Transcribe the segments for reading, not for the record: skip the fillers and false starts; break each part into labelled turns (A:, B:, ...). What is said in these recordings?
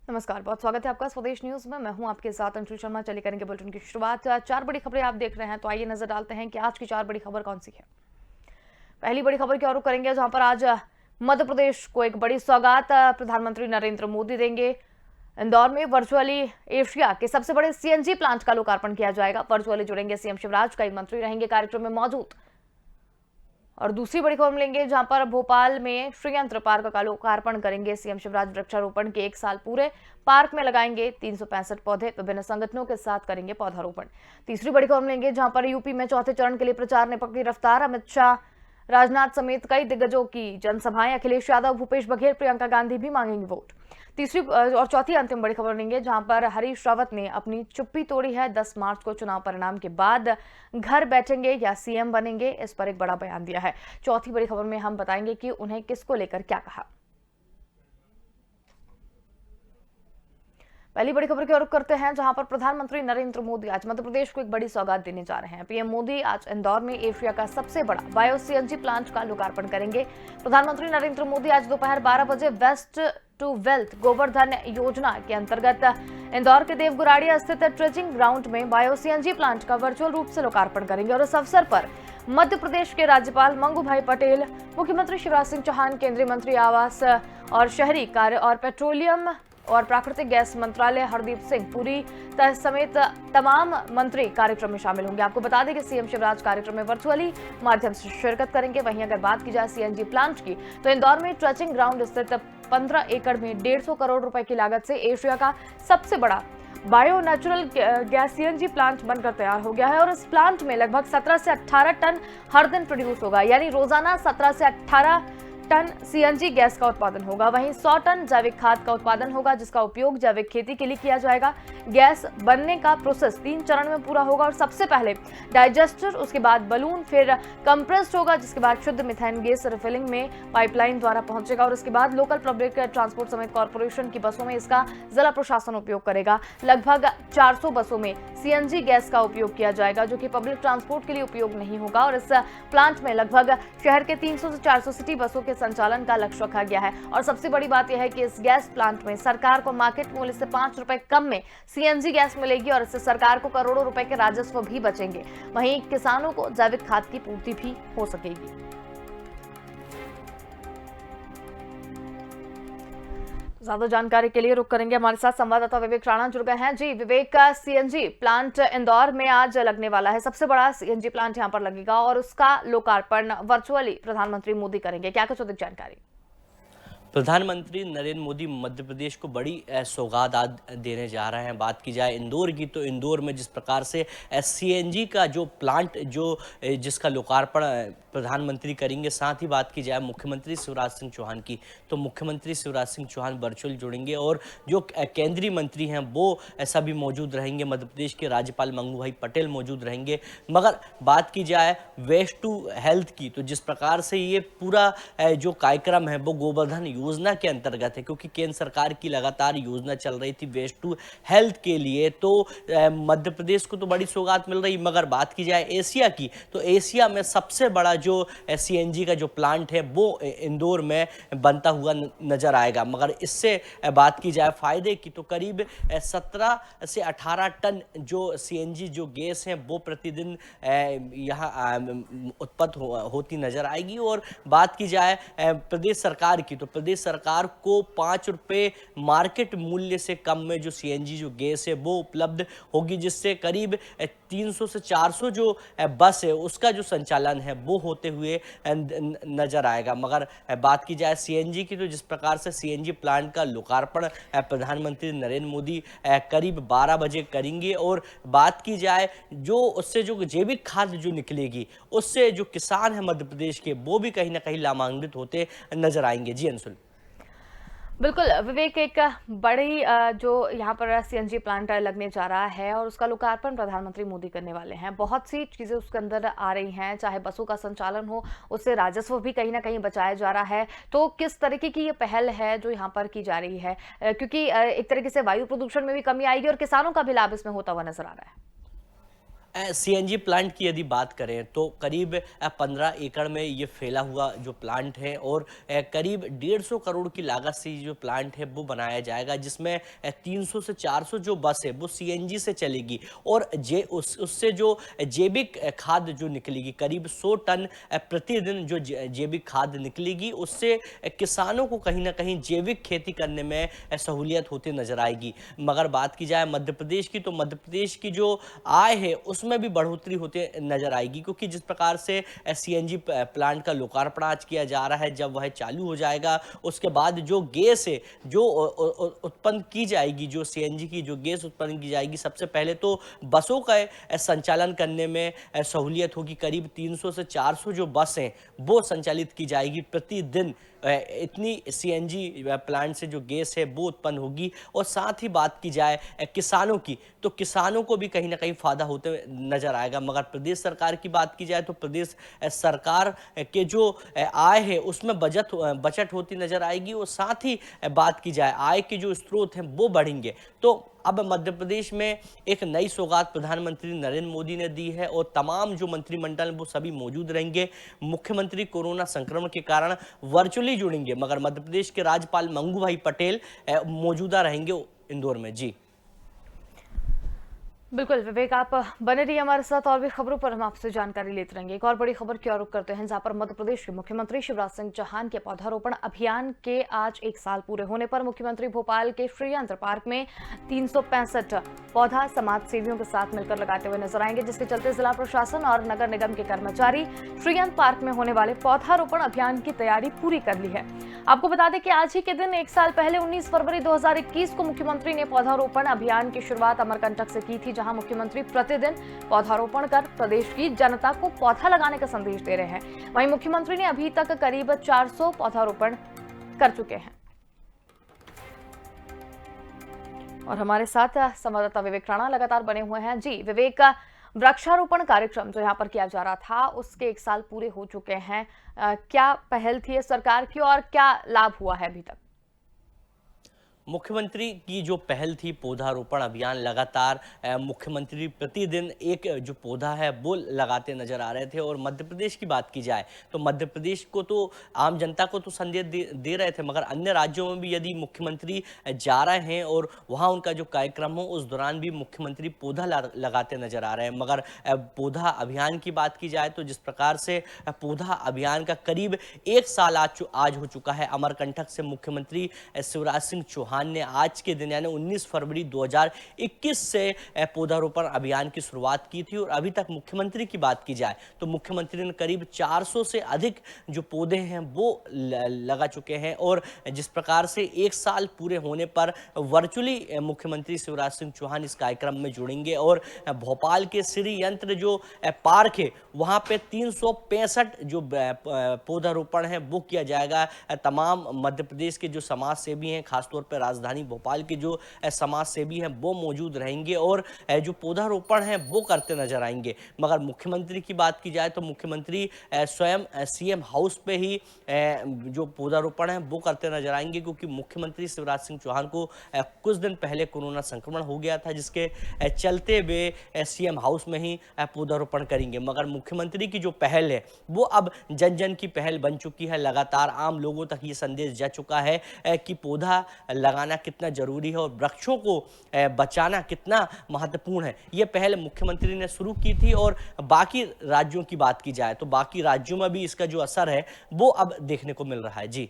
A: नमस्कार, बहुत स्वागत है आपका स्वदेश न्यूज में। मैं हूं आपके साथ अंशुल शर्मा। चलिए करेंगे बुलेटिन की शुरुआत। चार बड़ी खबरें आप देख रहे हैं, तो आइए नजर डालते हैं कि आज की चार बड़ी खबर कौन सी है। पहली बड़ी खबर की ओर रुख करेंगे, जहां पर आज मध्य प्रदेश को एक बड़ी सौगात प्रधानमंत्री नरेंद्र मोदी देंगे। इंदौर में वर्चुअली एशिया के सबसे बड़े सीएनजी प्लांट का लोकार्पण किया जाएगा। वर्चुअली जुड़ेंगे सीएम शिवराज, कई मंत्री रहेंगे कार्यक्रम में मौजूद। और दूसरी बड़ी खबर मिलेंगे, जहां पर भोपाल में श्रीयंत्र पार्क का लोकार्पण करेंगे सीएम शिवराज। वृक्षारोपण के 1 साल पूरे, पार्क में लगाएंगे 365 पौधे, विभिन्न संगठनों के साथ करेंगे पौधारोपण। तीसरी बड़ी खबर मिलेंगे, जहां पर यूपी में चौथे चरण के लिए प्रचार ने पकड़ी रफ्तार। अमित शाह, राजनाथ समेत कई दिग्गजों की जनसभाएं। अखिलेश यादव, भूपेश बघेल, प्रियंका गांधी भी मांगेंगे वोट। तीसरी और चौथी अंतिम बड़ी खबर लेंगे, जहां पर हरीश रावत ने अपनी चुप्पी तोड़ी है। 10 मार्च को चुनाव परिणाम के बाद घर बैठेंगे या सीएम बनेंगे, इस पर एक बड़ा बयान दिया है। चौथी बड़ी खबर में हम बताएंगे कि उन्हें किसको लेकर क्या कहा। पहली बड़ी खबर की ओर रुख करते हैं, जहां पर प्रधानमंत्री नरेंद्र मोदी आज मध्य प्रदेश को एक बड़ी सौगात देने जा रहे हैं। पीएम मोदी आज इंदौर में एशिया का सबसे बड़ा बायो सीएनजी प्लांट का लोकार्पण करेंगे। प्रधानमंत्री नरेंद्र मोदी आज दोपहर 12 बजे वेस्ट टू वेल्थ गोवर्धन योजना के अंतर्गत इंदौर के देवगुराड़िया स्थित ट्रेजिंग ग्राउंड में बायो सीएनजी प्लांट का वर्चुअल रूप से लोकार्पण करेंगे। और इस अवसर पर मध्य प्रदेश के राज्यपाल मंगू भाई पटेल, मुख्यमंत्री शिवराज सिंह चौहान, केंद्रीय मंत्री आवास और शहरी कार्य और पेट्रोलियम और प्राकृतिक गैस मंत्रालय हरदीप सिंह पुरी समेत तमाम मंत्री कार्यक्रम में शामिल होंगे। आपको बता दें कि सीएम शिवराज कार्यक्रम में वर्चुअली माध्यम से शिरकत करेंगे। वहीं अगर बात की जाए सीएनजी प्लांट की, तो इंदौर में ट्रेचिंग ग्राउंड स्थित 15 एकड़ में 150 करोड़ रुपए की लागत से एशिया का सबसे बड़ा bio natural gas CNG plant बनकर तैयार हो गया है। और इस प्लांट में लगभग 17 से 18 टन हर दिन प्रोड्यूस होगा, यानी रोजाना 17 से 18 टन सीएनजी गैस का उत्पादन होगा। वहीं 100 टन जैविक खाद का उत्पादन होगा, जिसका उपयोग जैविक खेती के लिए किया जाएगा। गैस बनने का प्रोसेस 3 चरण में पूरा होगा और सबसे पहले डाइजेस्टर, उसके बाद बलून, फिर कंप्रेस्ड होगा, जिसके बाद शुद्ध मिथेन गैस रिफिलिंग में पाइपलाइन द्वारा पहुंचेगा और उसके बाद लोकल पब्लिक ट्रांसपोर्ट समेत कॉर्पोरेशन की बसों में इसका जिला प्रशासन उपयोग करेगा। लगभग 400 बसों में सीएनजी गैस का उपयोग किया जाएगा, जो कि पब्लिक ट्रांसपोर्ट के लिए उपयोग नहीं होगा। और इस प्लांट में लगभग शहर के 300 से 400 सिटी बसों के संचालन का लक्ष्य रखा गया है। और सबसे बड़ी बात यह है कि इस गैस प्लांट में सरकार को मार्केट मूल्य से 5 रुपए कम में सीएनजी गैस मिलेगी और इससे सरकार को करोड़ों रुपए के राजस्व भी बचेंगे। वहीं किसानों को जैविक खाद की पूर्ति भी हो सकेगी। ज्यादा जानकारी के लिए रुक करेंगे, हमारे साथ संवाददाता विवेक राणा जुड़ गए हैं। जी विवेक, का सीएनजी प्लांट इंदौर में आज लगने वाला है, सबसे बड़ा सीएनजी प्लांट यहां पर लगेगा और उसका लोकार्पण वर्चुअली प्रधानमंत्री मोदी करेंगे, क्या कुछ अधिक जानकारी?
B: प्रधानमंत्री नरेंद्र मोदी मध्य प्रदेश को बड़ी सौगात देने जा रहे हैं। बात की जाए इंदौर की, तो इंदौर में जिस प्रकार से सीएनजी का जो प्लांट जिसका लोकार्पण प्रधानमंत्री करेंगे, साथ ही बात की जाए मुख्यमंत्री शिवराज सिंह चौहान की, तो मुख्यमंत्री शिवराज सिंह चौहान वर्चुअल जुड़ेंगे और जो केंद्रीय मंत्री हैं वो सभी मौजूद रहेंगे। मध्य प्रदेश के राज्यपाल मंगू भाई पटेल मौजूद रहेंगे। मगर बात की जाए वेस्ट टू हेल्थ की, तो जिस प्रकार से ये पूरा जो कार्यक्रम है वो गोवर्धन योजना के अंतर्गत है, क्योंकि केंद्र सरकार की लगातार योजना चल रही थी वेस्ट टू हेल्थ के लिए, तो मध्य प्रदेश को तो बड़ी सौगात मिल रही। मगर बात की जाए एशिया की, तो एशिया में सबसे बड़ा जो सीएनजी का जो प्लांट है वो इंदौर में बनता हुआ नजर आएगा। मगर इससे बात की जाए फायदे की, तो करीब 17 से 18 टन जो सीएनजी जो गैस है वो प्रतिदिन यहाँ उत्पन्न होती नजर आएगी। और बात की जाए प्रदेश सरकार की, तो प्रदेश सरकार को 5 रुपये मार्केट मूल्य से कम में जो सीएनजी जो गैस है वो उपलब्ध होगी, जिससे करीब 300 से 400 जो बस है उसका जो संचालन है वो होते हुए नजर आएगा। मगर बात की जाए सीएनजी की, तो जिस प्रकार से सीएनजी प्लांट का लोकार्पण प्रधानमंत्री नरेंद्र मोदी करीब 12 बजे करेंगे। और बात की जाए जो उससे जो जैविक खाद जो निकलेगी, उससे जो किसान है मध्य प्रदेश के वो भी कहीं ना कहीं लाभान्वित होते नजर आएंगे। जी अंशुल।
A: बिल्कुल विवेक, एक बड़ी जो यहाँ पर सीएनजी प्लांट लगने जा रहा है और उसका लोकार्पण प्रधानमंत्री मोदी करने वाले हैं। बहुत सी चीजें उसके अंदर आ रही हैं, चाहे बसों का संचालन हो, उससे राजस्व भी कहीं ना कहीं बचाया जा रहा है। तो किस तरीके की ये पहल है जो यहाँ पर की जा रही है, क्योंकि एक तरीके से वायु प्रदूषण में भी कमी आएगी और किसानों का भी लाभ इसमें होता हुआ नजर आ रहा है।
B: सीएनजी प्लांट की यदि बात करें तो करीब 15 एकड़ में ये फैला हुआ जो प्लांट है और करीब 150 करोड़ की लागत से जो प्लांट है वो बनाया जाएगा, जिसमें 300 से 400 जो बस है वो सीएनजी से चलेगी और उससे जो जैविक खाद जो निकलेगी करीब 100 टन प्रतिदिन जो जैविक खाद निकलेगी, उससे किसानों को कहीं ना कहीं जैविक खेती करने में सहूलियत होती नजर आएगी। मगर बात की जाए मध्य प्रदेश की, तो मध्य प्रदेश की जो आय है उसमें भी बढ़ोतरी होते नजर आएगी, क्योंकि जिस प्रकार से सीएनजी प्लांट का लोकार्पण आज किया जा रहा है, जब वह चालू हो जाएगा उसके बाद जो गैस है जो उत्पन्न की जाएगी, जो सीएनजी की जो गैस उत्पन्न की जाएगी, सबसे पहले तो बसों का संचालन करने में सहूलियत होगी। करीब 300 से 400 जो बस हैं वो संचालित की जाएगी प्रतिदिन। इतनी सीएनजी प्लांट से जो गैस है वो उत्पन्न होगी। और साथ ही बात की जाए किसानों की, तो किसानों को भी कहीं ना कहीं फायदा होते नजर आएगा। मगर प्रदेश सरकार की बात की जाए तो प्रदेश सरकार के जो आय है उसमें बचत होती नजर आएगी और साथ ही बात की जाए आय के जो स्रोत हैं वो बढ़ेंगे। तो अब मध्य प्रदेश में एक नई सौगात प्रधानमंत्री नरेंद्र मोदी ने दी है और तमाम जो मंत्रिमंडल वो सभी मौजूद रहेंगे। मुख्यमंत्री कोरोना संक्रमण के कारण वर्चुअली जुड़ेंगे, मगर मध्य प्रदेश के राज्यपाल मंगू भाई पटेल मौजूदा रहेंगे इंदौर में। जी
A: बिल्कुल विवेक, आप बने रहिए हमारे साथ, और भी खबरों पर हम आपसे जानकारी लेते रहेंगे। एक और बड़ी खबर की ओर रुख करते हैं, जहां पर मध्य प्रदेश के मुख्यमंत्री शिवराज सिंह चौहान के पौधारोपण अभियान के आज 1 साल पूरे होने पर मुख्यमंत्री भोपाल के श्रीयंत्र पार्क में 365 पौधा समाज सेवियों के साथ मिलकर लगाते हुए नजर आएंगे, जिसके चलते जिला प्रशासन और नगर निगम के कर्मचारी श्रीयंत्र पार्क में होने वाले पौधारोपण अभियान की तैयारी पूरी कर ली है। आपको बता दें कि आज ही के दिन 1 साल पहले 19 फरवरी 2021 को मुख्यमंत्री ने पौधारोपण अभियान की शुरुआत अमरकंटक से की थी, जहां मुख्यमंत्री प्रतिदिन पौधारोपण कर प्रदेश की जनता को पौधा लगाने का संदेश दे रहे हैं। वहीं मुख्यमंत्री ने अभी तक करीब 400 पौधारोपण कर चुके हैं। और हमारे साथ संवाददाता विवेक राणा लगातार बने हुए हैं। जी विवेक, वृक्षारोपण कार्यक्रम जो यहाँ पर किया जा रहा था उसके 1 साल पूरे हो चुके हैं, क्या पहल थी सरकार की और क्या लाभ हुआ है अभी तक?
B: मुख्यमंत्री की जो पहल थी पौधारोपण अभियान, लगातार मुख्यमंत्री प्रतिदिन एक जो पौधा है वो लगाते नजर आ रहे थे। और मध्य प्रदेश की बात की जाए तो मध्य प्रदेश को तो आम जनता को तो संदेश दे रहे थे, मगर अन्य राज्यों में भी यदि मुख्यमंत्री जा रहे हैं और वहाँ उनका जो कार्यक्रम हो उस दौरान भी मुख्यमंत्री पौधा लगाते नजर आ रहे हैं। मगर पौधा अभियान की बात की जाए तो जिस प्रकार से पौधा अभियान का करीब 1 साल आज हो चुका है, अमरकंटक से मुख्यमंत्री शिवराज सिंह चौहान ने आज के दिन यानी 19 फरवरी 2021 से पौधारोपण अभियान की शुरुआत की थी। और अभी तक मुख्यमंत्री की बात की जाए तो मुख्यमंत्री ने करीब 400 से अधिक जो पौधे हैं वो लगा चुके हैं। और जिस प्रकार से 1 साल पूरे होने पर वर्चुअली मुख्यमंत्री शिवराज सिंह चौहान इस कार्यक्रम में जुड़ेंगे और भोपाल के श्रीयंत्र जो पार्क है वहां पे 365 जो पौधारोपण है वो किया जाएगा। तमाम मध्य प्रदेश के जो समाज सेवी हैं, खासतौर पर राजधानी भोपाल के जो समाज सेवी हैं वो मौजूद रहेंगे और जो पौधारोपण है वो करते नजर आएंगे। मगर मुख्यमंत्री की बात की जाए तो मुख्यमंत्री स्वयं सीएम हाउस पे ही जो पौधारोपण है वो करते नजर आएंगे, क्योंकि मुख्यमंत्री शिवराज सिंह चौहान को कुछ दिन पहले कोरोना संक्रमण हो गया था, जिसके चलते वे सीएम हाउस में ही पौधारोपण करेंगे। मगर मुख्यमंत्री की जो पहल है वो अब जन जन की पहल बन चुकी है। लगातार आम लोगों तक ये संदेश जा चुका है कि पौधा लगाना कितना जरूरी है और वृक्षों को बचाना कितना महत्वपूर्ण है। ये पहल मुख्यमंत्री ने शुरू की थी। और बाकी राज्यों की बात की जाए तो बाकी राज्यों में भी इसका जो असर है वो अब देखने को मिल रहा है। जी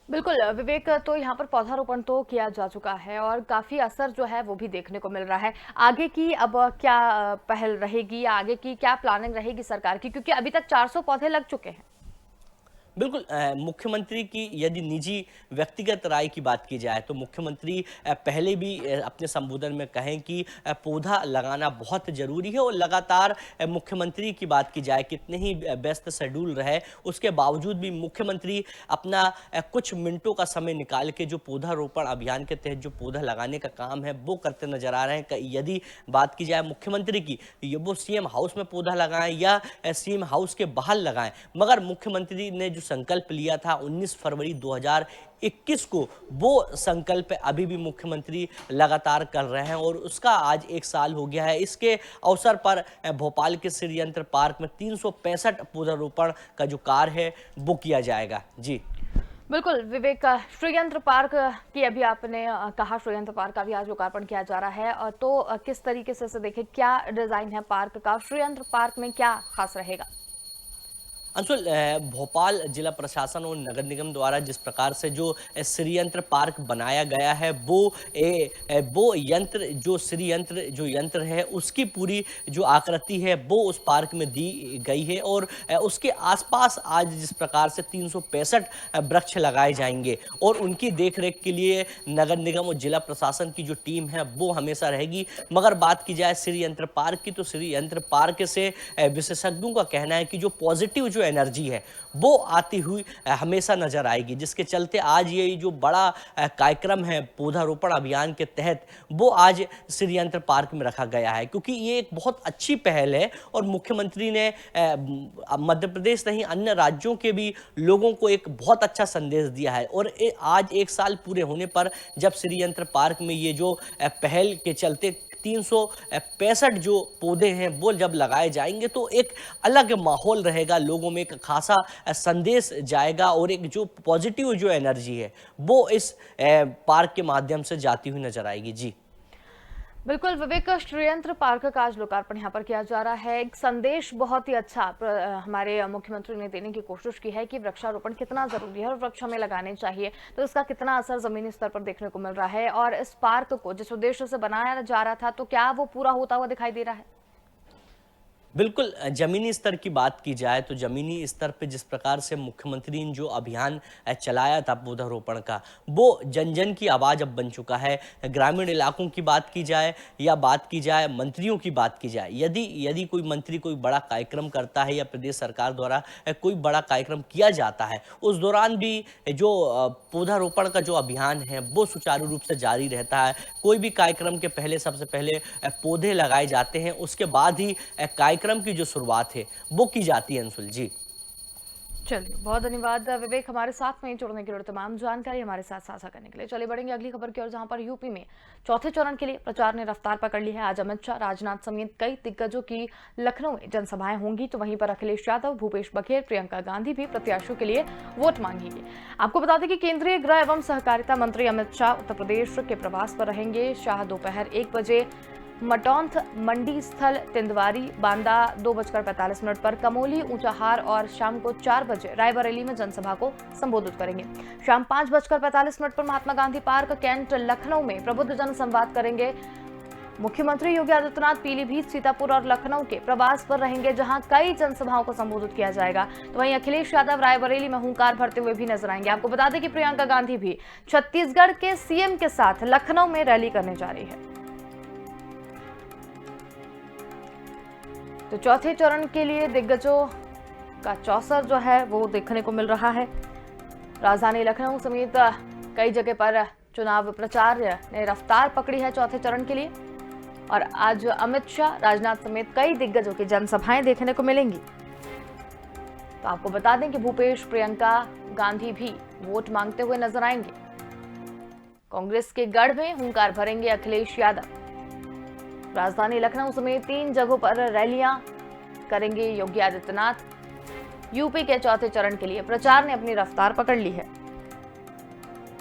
A: बिल्कुल विवेक, तो यहाँ पर पौधारोपण तो किया जा चुका है और काफी असर जो है वो भी देखने को मिल रहा है। आगे की अब क्या पहल रहेगी, आगे की क्या प्लानिंग रहेगी सरकार की, क्योंकि अभी तक 400 पौधे लग चुके हैं?
B: बिल्कुल, मुख्यमंत्री की यदि निजी व्यक्तिगत राय की बात की जाए तो मुख्यमंत्री पहले भी अपने संबोधन में कहें कि पौधा लगाना बहुत ज़रूरी है। और लगातार मुख्यमंत्री की बात की जाए कितने ही व्यस्त शेड्यूल रहे उसके बावजूद भी मुख्यमंत्री अपना कुछ मिनटों का समय निकाल के जो पौधारोपण अभियान के तहत जो पौधा लगाने का काम है वो करते नजर आ रहे हैं। यदि बात की जाए मुख्यमंत्री की, वो सीएम हाउस में पौधा लगाएं या सीएम हाउस के बाहर लगाएं, मगर मुख्यमंत्री ने जो संकल्प लिया था 19 फरवरी 2021 को, वो संकल्प अभी भी मुख्यमंत्री लगातार कर रहे हैं और उसका आज 1 साल हो गया है। इसके अवसर पर भोपाल के श्रीयंत्र पार्क में 365 पौधारोपण का जो कार्य है वो किया जाएगा। जी
A: बिल्कुल विवेक, श्रीयंत्र पार्क की अभी आपने कहा, श्रीयंत्र पार्क का भी आज लोकार्पण किया जा रहा है, तो किस तरीके से इसे देखें, क्या डिजाइन है पार्क का, श्रीयंत्र पार्क में क्या खास रहेगा?
B: अंशुल, भोपाल जिला प्रशासन और नगर निगम द्वारा जिस प्रकार से जो श्रीयंत्र पार्क बनाया गया है वो यंत्र है उसकी पूरी जो आकृति है वो उस पार्क में दी गई है और उसके आसपास आज जिस प्रकार से 365 वृक्ष लगाए जाएंगे और उनकी देखरेख के लिए नगर निगम और जिला प्रशासन की जो टीम है वो हमेशा रहेगी। मगर बात की जाए श्रीयंत्र पार्क की, तो श्रीयंत्र पार्क से विशेषज्ञों का कहना है कि जो पॉजिटिव जो एनर्जी है वो आती हुई हमेशा नजर आएगी, जिसके चलते आज ये जो बड़ा कार्यक्रम है पौधारोपण अभियान के तहत वो आज श्रीयंत्र पार्क में रखा गया है, क्योंकि ये एक बहुत अच्छी पहल है और मुख्यमंत्री ने मध्य प्रदेश नहीं अन्य राज्यों के भी लोगों को एक बहुत अच्छा संदेश दिया है। और आज 1 साल पूरे होने पर जब श्रीयंत्र पार्क में ये जो पहल के चलते 365 जो पौधे हैं वो जब लगाए जाएंगे तो एक अलग माहौल रहेगा, लोगों में एक खासा संदेश जाएगा और एक जो पॉजिटिव जो एनर्जी है वो इस पार्क के माध्यम से जाती हुई नजर आएगी। जी
A: बिल्कुल विवेक, श्रीयंत्र पार्क का आज लोकार्पण यहाँ पर किया जा रहा है। एक संदेश बहुत ही अच्छा हमारे मुख्यमंत्री ने देने की कोशिश की है कि वृक्षारोपण कितना जरूरी है और वृक्ष हमें लगाने चाहिए, तो इसका कितना असर जमीनी स्तर पर देखने को मिल रहा है और इस पार्क को जिस उद्देश्य से बनाया जा रहा था तो क्या वो पूरा होता हुआ दिखाई दे रहा है?
B: बिल्कुल, जमीनी स्तर की बात की जाए तो जमीनी स्तर पे जिस प्रकार से मुख्यमंत्री ने जो अभियान चलाया था पौधारोपण का वो जन जन की आवाज़ अब बन चुका है। ग्रामीण इलाकों की बात की जाए या बात की जाए मंत्रियों की बात की जाए, यदि कोई मंत्री कोई बड़ा कार्यक्रम करता है या प्रदेश सरकार द्वारा कोई बड़ा कार्यक्रम किया जाता है, उस दौरान भी जो पौधारोपण का जो अभियान है वो सुचारू रूप से जारी रहता है। कोई भी कार्यक्रम के पहले सबसे पहले पौधे लगाए जाते हैं, उसके बाद ही कार्यक्रम की जो शुरुआत है वो की जाती है। अंशुल जी
A: चलिए, बहुत धन्यवाद विवेक, हमारे साथ में जुड़ने के लिए, तमाम जानकारी हमारे साथ साझा करने के लिए। चलिए बढ़ेंगे अगली खबर की ओर, जहां पर यूपी में चौथे चरण के लिए प्रचार ने रफ्तार पकड़ ली है। आज अमित शाह, राजनाथ समेत कई दिग्गजों की लखनऊ में जनसभाएं होंगी, तो वहीं पर अखिलेश यादव, भूपेश बघेल, प्रियंका गांधी भी प्रत्याशियों के लिए वोट मांगेंगे। आपको बता दें कि केंद्रीय गृह एवं सहकारिता मंत्री अमित शाह उत्तर प्रदेश के प्रवास पर रहेंगे। शाह दोपहर 1 बजे मटौंथ, मंडी स्थल, तिंदवारी, बांदा 2:45 पर, कमोली, ऊंचाहार और शाम को 4 बजे रायबरेली में जनसभा को संबोधित करेंगे। शाम 5:45 पर महात्मा गांधी पार्क, कैंट, लखनऊ में प्रबुद्ध जन संवाद करेंगे। मुख्यमंत्री योगी आदित्यनाथ पीलीभीत, सीतापुर और लखनऊ के प्रवास पर रहेंगे, जहां कई जनसभाओं को संबोधित किया जाएगा। तो वहीं अखिलेश यादव रायबरेली में हुंकार भरते हुए भी नजर आएंगे। आपको बता दें कि प्रियंका गांधी भी छत्तीसगढ़ के सीएम के साथ लखनऊ में रैली करने जा रही है। तो चौथे चरण के लिए दिग्गजों का चौसर जो है वो देखने को मिल रहा है। राजधानी लखनऊ समेत कई जगह पर चुनाव प्रचार ने रफ्तार पकड़ी है चौथे चरण के लिए और आज अमित शाह, राजनाथ समेत कई दिग्गजों की जनसभाएं देखने को मिलेंगी। तो आपको बता दें कि भूपेश, प्रियंका गांधी भी वोट मांगते हुए नजर आएंगे। कांग्रेस के गढ़ में हुंकार भरेंगे अखिलेश यादव। राजधानी लखनऊ समेत 3 जगहों पर रैलियां करेंगे योगी आदित्यनाथ। यूपी के चौथे चरण के लिए प्रचार ने अपनी रफ्तार पकड़ ली है।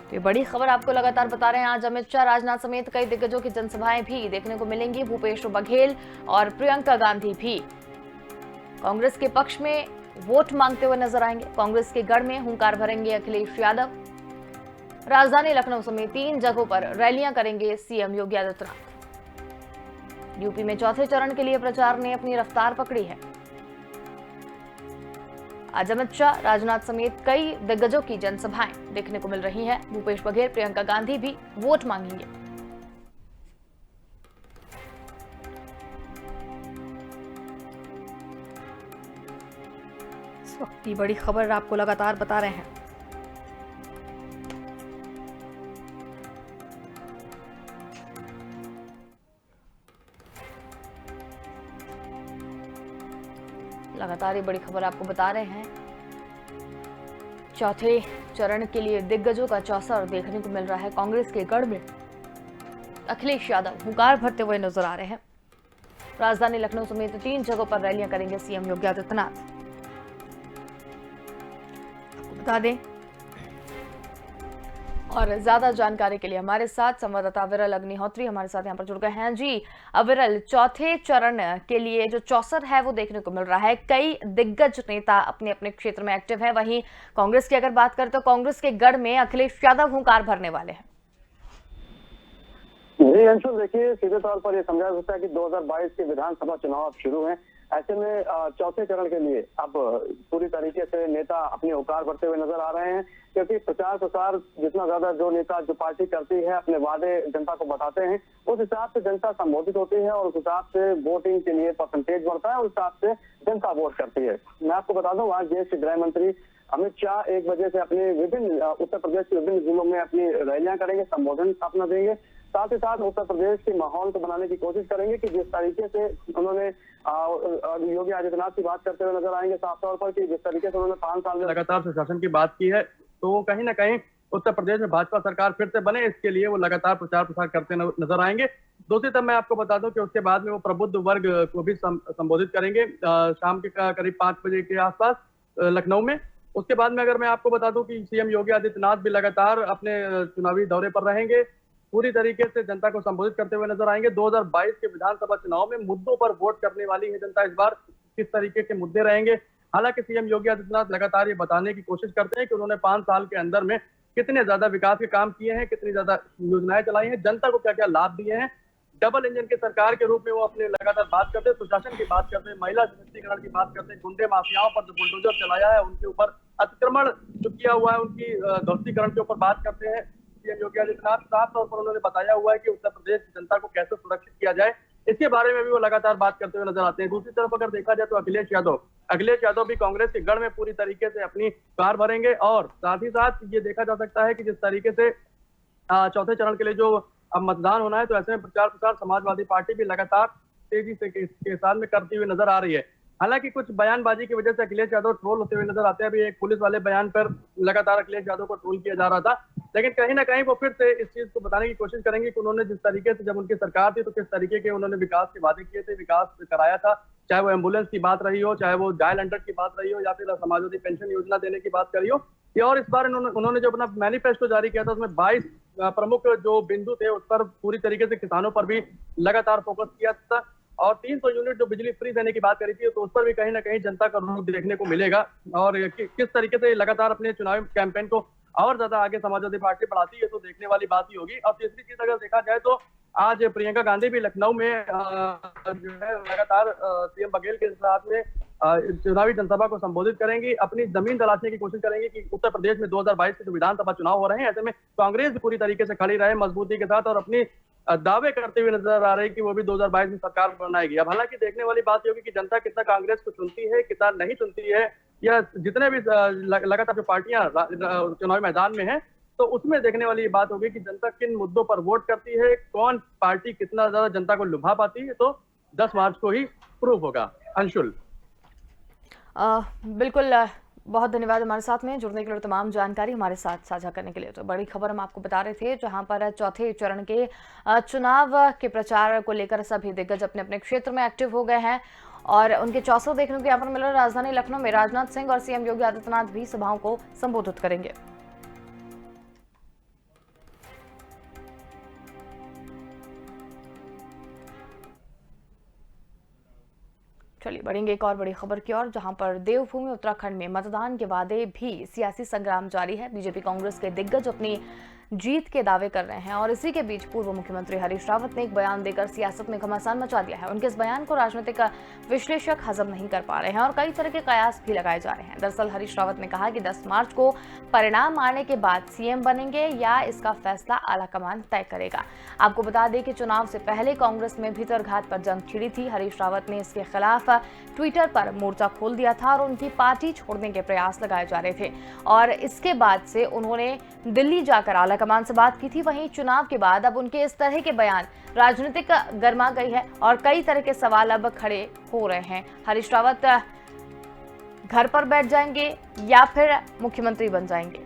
A: तो ये बड़ी खबर आपको लगातार बता रहे हैं। आज अमित शाह, राजनाथ समेत कई दिग्गजों की जनसभाएं भी देखने को मिलेंगी। भूपेश बघेल और प्रियंका गांधी भी कांग्रेस के पक्ष में वोट मांगते हुए नजर आएंगे। कांग्रेस के गढ़ में हुंकार भरेंगे अखिलेश यादव। राजधानी लखनऊ समेत 3 जगहों पर रैलियां करेंगे सीएम योगी आदित्यनाथ। यूपी में चौथे चरण के लिए प्रचार ने अपनी रफ्तार पकड़ी है। आज अमित शाह, राजनाथ समेत कई दिग्गजों की जनसभाएं देखने को मिल रही हैं। भूपेश बघेल, प्रियंका गांधी भी वोट मांगेंगे। इस वक्त की बड़ी खबर आपको लगातार बता रहे हैं। लगातार ये बड़ी खबर आपको बता रहे हैं। चौथे चरण के लिए दिग्गजों का चौसर देखने को मिल रहा है। कांग्रेस के गढ़ में अखिलेश यादव हुंकार भरते हुए नजर आ रहे हैं। राजधानी लखनऊ समेत 3 जगहों पर रैलियां करेंगे सीएम योगी आदित्यनाथ। आपको बता दें और ज्यादा जानकारी के लिए हमारे साथ संवाददाता अविरल अग्निहोत्री हमारे साथ यहाँ पर जुड़ गए हैं। जी अविरल, चौथे चरण के लिए जो चौसर है वो देखने को मिल रहा है। कई दिग्गज नेता अपने अपने क्षेत्र में एक्टिव हैं। वहीं कांग्रेस की अगर बात करें तो कांग्रेस के गढ़ में अखिलेश यादव हुंकार भरने वाले हैं।
C: जी अंशुल, देखिए सीधे तौर पर यह समझा जा सकता है कि 2022 के विधानसभा चुनाव अब शुरू हैं। ऐसे में चौथे चरण के लिए अब पूरी तरीके से नेता अपने औकार भरते हुए नजर आ रहे हैं, क्योंकि प्रचार प्रसार जितना ज्यादा जो नेता जो पार्टी करती है अपने वादे जनता को बताते हैं, उस हिसाब से जनता संबोधित होती है और उस हिसाब से वोटिंग के लिए परसेंटेज बढ़ता है, उस हिसाब से जनता वोट करती है। मैं आपको बता दूं, आज देश के गृह मंत्री अमित शाह 1 बजे से अपने विभिन्न उत्तर प्रदेश के विभिन्न जिलों में अपनी रैलियां करेंगे, संबोधन अपना देंगे। साथ ही साथ उत्तर प्रदेश के माहौल को बनाने की कोशिश करेंगे कि जिस तरीके से उन्होंने योगी आदित्यनाथ की बात करते हुए नजर आएंगे साफ तौर पर कि जिस तरीके से उन्होंने 5 साल में
D: लगातार सुशासन की बात की है, तो कहीं ना कहीं उत्तर प्रदेश में भाजपा सरकार फिर से बने, इसके लिए वो लगातार प्रचार प्रसार करते नजर आएंगे। दूसरी तरफ मैं आपको बता दूं कि उसके बाद में वो प्रबुद्ध वर्ग को भी संबोधित करेंगे शाम के करीब 5 बजे के आसपास लखनऊ में। उसके बाद में अगर मैं आपको बता दूं कि सीएम योगी आदित्यनाथ भी लगातार अपने चुनावी दौरे पर रहेंगे, पूरी तरीके से जनता को संबोधित करते हुए नजर आएंगे। 2022 के विधानसभा चुनाव में मुद्दों पर वोट करने वाली है जनता। इस बार किस तरीके के मुद्दे रहेंगे, हालांकि सीएम योगी आदित्यनाथ लगातार ये बताने की कोशिश करते हैं कि उन्होंने 5 साल के अंदर में कितने ज्यादा विकास के काम किए हैं, कितनी ज्यादा योजनाएं चलाई हैं, जनता को क्या क्या लाभ दिए हैं। डबल इंजन के सरकार के रूप में वो अपने लगातार बात करते हैं, सुशासन की बात करते हैं, महिला सशक्तिकरण की बात करते हैं, गुंडे माफियाओं पर जो बुलडोजर चलाया है उनके ऊपर अतिक्रमण जो किया हुआ है उनकी ध्वस्तीकरण के ऊपर बात करते हैं। सीएम योगी आदित्यनाथ साफ तौर पर उन्होंने बताया हुआ है कि उत्तर प्रदेश की जनता को कैसे सुरक्षित किया जाए, इसके बारे में भी वो लगातार बात करते हुए नजर आते हैं। दूसरी तरफ अगर देखा जाए तो अखिलेश यादव भी कांग्रेस के गढ़ में पूरी तरीके से अपनी कार भरेंगे और साथ ही साथ ये देखा जा सकता है कि जिस तरीके से चौथे चरण के लिए जो अब मतदान होना है, तो ऐसे में प्रचार प्रसार समाजवादी पार्टी भी लगातार तेजी से के साथ में करती हुई नजर आ रही है। हालांकि कुछ बयानबाजी की वजह से अखिलेश यादव ट्रोल होते हुए नजर आते हैं। अभी एक पुलिस वाले बयान पर लगातार अखिलेश यादव को ट्रोल किया जा रहा था, लेकिन कहीं ना कहीं वो फिर से इस चीज को बताने की कोशिश करेंगे कि उन्होंने जिस तरीके से जब उनकी सरकार थी तो किस तरीके के उन्होंने विकास के वादे किए थे, विकास कराया था, चाहे वो एम्बुलेंस की बात रही हो, चाहे वो डायल 100 की बात रही हो, या फिर समाजवादी पेंशन योजना देने की बात करी हो। ये और इस बार उन्होंने जो अपना मैनिफेस्टो जारी किया था उसमें 22 प्रमुख जो बिंदु थे उस पर पूरी तरीके से किसानों पर भी लगातार फोकस किया था और 300 यूनिट जो बिजली फ्री देने की बात करी थी, तो उस पर भी कहीं ना कहीं जनता का रुख देखने को मिलेगा। और किस तरीके से लगातार अपने चुनावी कैंपेन को और ज्यादा आगे समाजवादी पार्टी बढ़ाती है, तो देखने वाली बात ही होगी। और तीसरी चीज अगर देखा जाए तो आज प्रियंका गांधी भी लखनऊ में जो है लगातार सीएम बघेल के साथ में चुनावी जनसभा को संबोधित करेंगी, अपनी जमीन तलाशने की कोशिश करेंगी कि उत्तर प्रदेश में 2022 के जो विधानसभा चुनाव हो रहे हैं, ऐसे में कांग्रेस भी पूरी तरीके से खड़ी रहे मजबूती के साथ और अपनी दावे करते हुए नजर आ रहे हैं कि वो भी 2022 में सरकार बनाएगी। अब हालांकि देखने वाली बात होगी कि जनता कितना कांग्रेस को चुनती है, कितना नहीं चुनती है, या जितने भी लगातार जो पार्टियां चुनावी मैदान में हैं, तो उसमें देखने वाली ये बात होगी कि जनता किन मुद्दों पर वोट करती है, कौन पार्टी कितना ज्यादा जनता को लुभा पाती है, तो 10 मार्च को ही प्रूव होगा। अंशुल,
A: बिल्कुल, बहुत धन्यवाद हमारे साथ में जुड़ने के लिए, तमाम जानकारी हमारे साथ साझा करने के लिए। तो बड़ी खबर हम आपको बता रहे थे, जहां पर चौथे चरण के चुनाव के प्रचार को लेकर सभी दिग्गज अपने अपने क्षेत्र में एक्टिव हो गए हैं और उनके चौसर देखने को यहाँ पर मिल रहा है। राजधानी लखनऊ में राजनाथ सिंह और सीएम योगी आदित्यनाथ भी सभाओं को संबोधित करेंगे। चलिए बढ़ेंगे एक और बड़ी खबर की ओर, जहां पर देवभूमि उत्तराखंड में मतदान के वादे भी सियासी संग्राम जारी है। बीजेपी कांग्रेस के दिग्गज अपनी जीत के दावे कर रहे हैं और इसी के बीच पूर्व मुख्यमंत्री हरीश रावत ने एक बयान देकर सियासत में घमासान मचा दिया है। उनके इस बयान को राजनीतिक विश्लेषक हजम नहीं कर पा रहे हैं और कई तरह के कयास भी लगाए जा रहे हैं। दरअसल हरीश रावत ने कहा कि 10 मार्च को परिणाम आने के बाद सीएम बनेंगे या इसका फैसला आलाकमान तय करेगा। आपको बता दें कि चुनाव से पहले कांग्रेस में भीतरघात पर जंग छिड़ी थी। हरीश रावत ने इसके खिलाफ ट्विटर पर मोर्चा खोल दिया था और उनकी पार्टी छोड़ने के प्रयास लगाए जा रहे थे और इसके बाद से उन्होंने दिल्ली जाकर आलाकमान से बात की थी। वहीं चुनाव के बाद अब उनके इस तरह के बयान राजनीतिक गर्मा गई है और कई तरह के सवाल अब खड़े हो रहे हैं। हरीश रावत घर पर बैठ जाएंगे या फिर मुख्यमंत्री बन जाएंगे।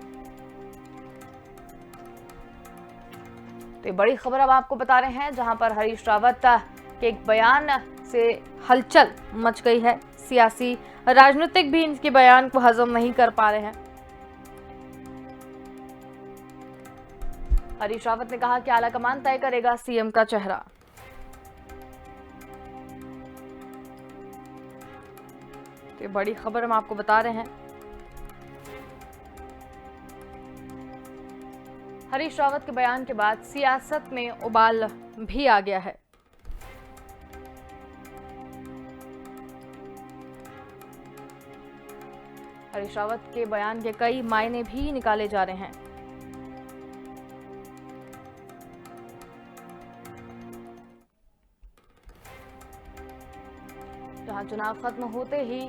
A: तो ये बड़ी खबर अब आपको बता रहे हैं, जहां पर हरीश रावत के एक बयान से हलचल मच गई है। सियासी राजनीतिक भी इनके बयान को हजम नहीं कर पा रहे हैं। हरीश रावत ने कहा कि आलाकमान तय करेगा सीएम का चेहरा। तो ये बड़ी खबर हम आपको बता रहे हैं। हरीश रावत के बयान के बाद सियासत में उबाल भी आ गया है। हरीश रावत के बयान के कई मायने भी निकाले जा रहे हैं। जहां चुनाव खत्म होते ही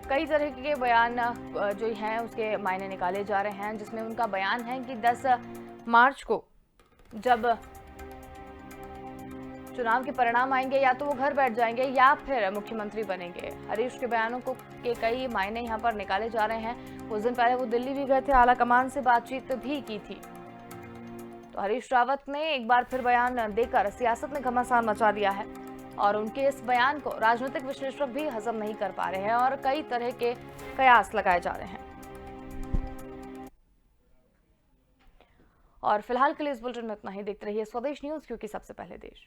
A: कई तरह के बयान जो हैं उसके मायने निकाले जा रहे हैं, जिसमें उनका बयान है कि 10 मार्च को जब चुनाव के परिणाम आएंगे या तो वो घर बैठ जाएंगे या फिर मुख्यमंत्री बनेंगे। हरीश के बयानों को के कई मायने यहाँ पर निकाले जा रहे हैं। कुछ दिन पहले वो दिल्ली भी गए थे, आलाकमान से बातचीत भी की थी। तो हरीश रावत ने एक बार फिर बयान देकर सियासत में घमासान मचा दिया है और उनके इस बयान को राजनीतिक विश्लेषक भी हजम नहीं कर पा रहे हैं और कई तरह के कयास लगाए जा रहे हैं। और फिलहाल के लिए इस बुलेटिन में इतना ही। देखते रहिए स्वदेश न्यूज, क्योंकि सबसे पहले देश।